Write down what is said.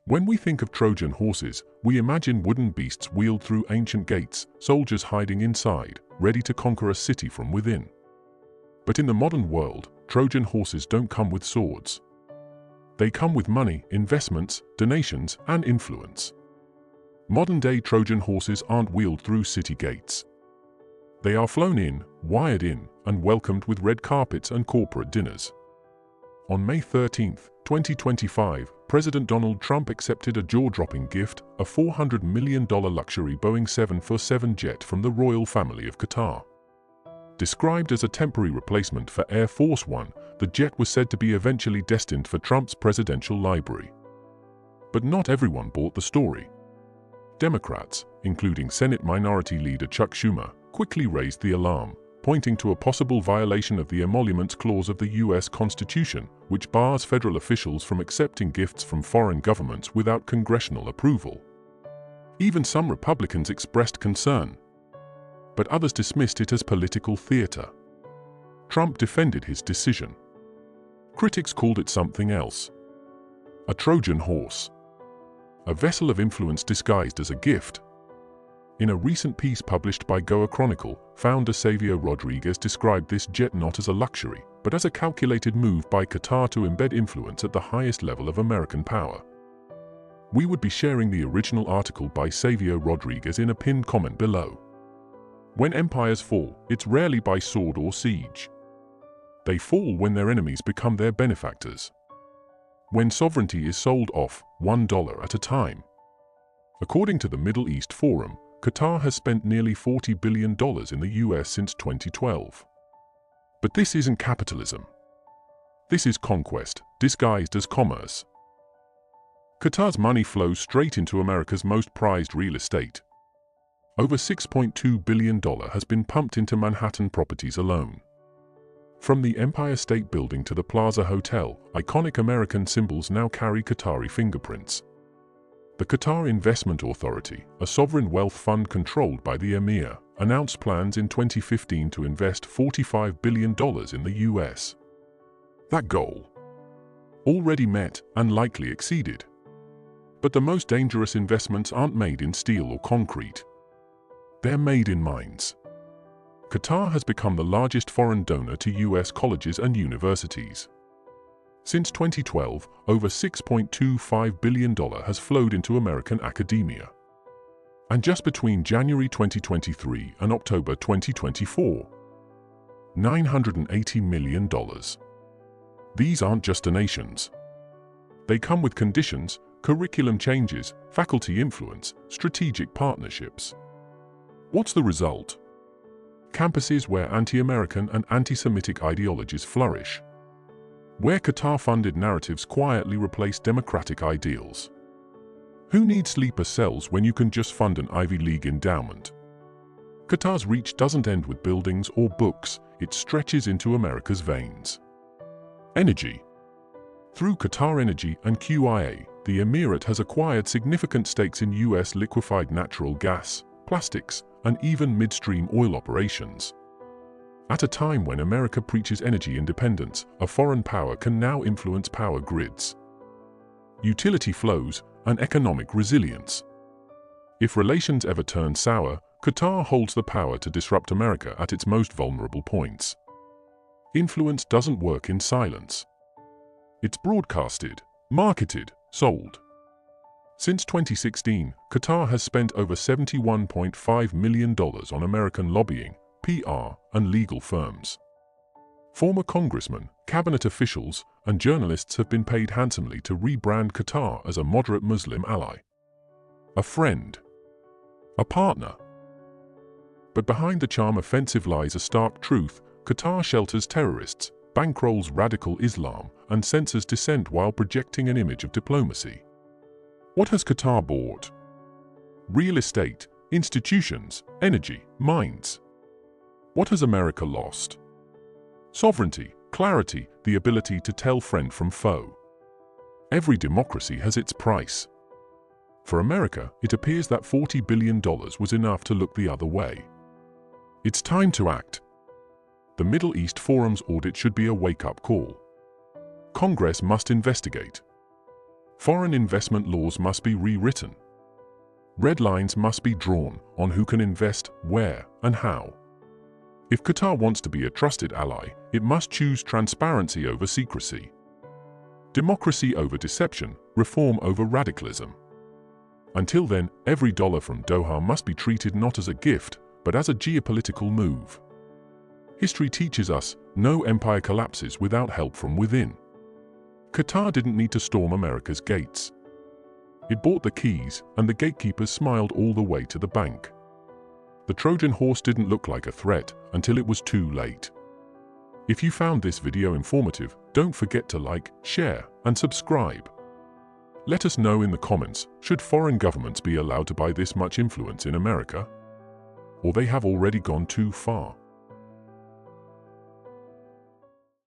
When we think of Trojan horses, we imagine wooden beasts wheeled through ancient gates, soldiers hiding inside, ready to conquer a city from within. But in the modern world, Trojan horses don't come with swords. They come with money, investments, donations, and influence. Modern-day Trojan horses aren't wheeled through city gates. They are flown in, wired in, and welcomed with red carpets and corporate dinners. On May 13, 2025, President Donald Trump accepted a jaw-dropping gift, a $400 million luxury Boeing 747 jet from the royal family of Qatar. Described as a temporary replacement for Air Force One, the jet was said to be eventually destined for Trump's presidential library. But not everyone bought the story. Democrats, including Senate Minority Leader Chuck Schumer, quickly raised the alarm, pointing to a possible violation of the Emoluments Clause of the U.S. Constitution, which bars federal officials from accepting gifts from foreign governments without congressional approval. Even some Republicans expressed concern, but others dismissed it as political theater. Trump defended his decision. Critics called it something else: a Trojan horse, a vessel of influence disguised as a gift. In a recent piece published by Goa Chronicle, founder Xavier Rodriguez described this jet not as a luxury, but as a calculated move by Qatar to embed influence at the highest level of American power. We would be sharing the original article by Xavier Rodriguez in a pinned comment below. When empires fall, it's rarely by sword or siege. They fall when their enemies become their benefactors. When sovereignty is sold off, $1 at a time. According to the Middle East Forum, Qatar has spent nearly $40 billion in the US since 2012. But this isn't capitalism. This is conquest, disguised as commerce. Qatar's money flows straight into America's most prized real estate. Over $6.2 billion has been pumped into Manhattan properties alone. From the Empire State Building to the Plaza Hotel, iconic American symbols now carry Qatari fingerprints. The Qatar Investment Authority, a sovereign wealth fund controlled by the Emir, announced plans in 2015 to invest $45 billion in the US. That goal, already met and likely exceeded. But the most dangerous investments aren't made in steel or concrete. They're made in mines. Qatar has become the largest foreign donor to US colleges and universities. Since 2012, over $6.25 billion has flowed into American academia. And just between January 2023 and October 2024, $980 million. These aren't just donations. They come with conditions, curriculum changes, faculty influence, strategic partnerships. What's the result? Campuses where anti-American and anti-Semitic ideologies flourish. Where Qatar-funded narratives quietly replace democratic ideals. Who needs sleeper cells when you can just fund an Ivy League endowment? Qatar's reach doesn't end with buildings or books, it stretches into America's veins. Energy. Through Qatar Energy and QIA, the Emirate has acquired significant stakes in US liquefied natural gas, plastics, and even midstream oil operations. At a time when America preaches energy independence, a foreign power can now influence power grids, utility flows, and economic resilience. If relations ever turn sour, Qatar holds the power to disrupt America at its most vulnerable points. Influence doesn't work in silence. It's broadcasted, marketed, sold. Since 2016, Qatar has spent over $71.5 million on American lobbying, PR, and legal firms. Former congressmen, cabinet officials, and journalists have been paid handsomely to rebrand Qatar as a moderate Muslim ally, a friend, a partner. But behind the charm offensive lies a stark truth: Qatar shelters terrorists, bankrolls radical Islam, and censors dissent while projecting an image of diplomacy. What has Qatar bought? Real estate, institutions, energy, mines. What has America lost? Sovereignty, clarity, the ability to tell friend from foe. Every democracy has its price. For America, it appears that $40 billion was enough to look the other way. It's time to act. The Middle East Forum's audit should be a wake-up call. Congress must investigate. foreign investment laws must be rewritten. Red lines must be drawn on who can invest, where, and how. If Qatar wants to be a trusted ally, it must choose transparency over secrecy, democracy over deception, reform over radicalism. Until then, every dollar from Doha must be treated not as a gift, but as a geopolitical move. History teaches us, no empire collapses without help from within. Qatar didn't need to storm America's gates. It bought the keys, and the gatekeepers smiled all the way to the bank. The Trojan horse didn't look like a threat until it was too late. If you found this video informative, don't forget to like, share, and subscribe. Let us know in the comments, should foreign governments be allowed to buy this much influence in America? Or they have already gone too far?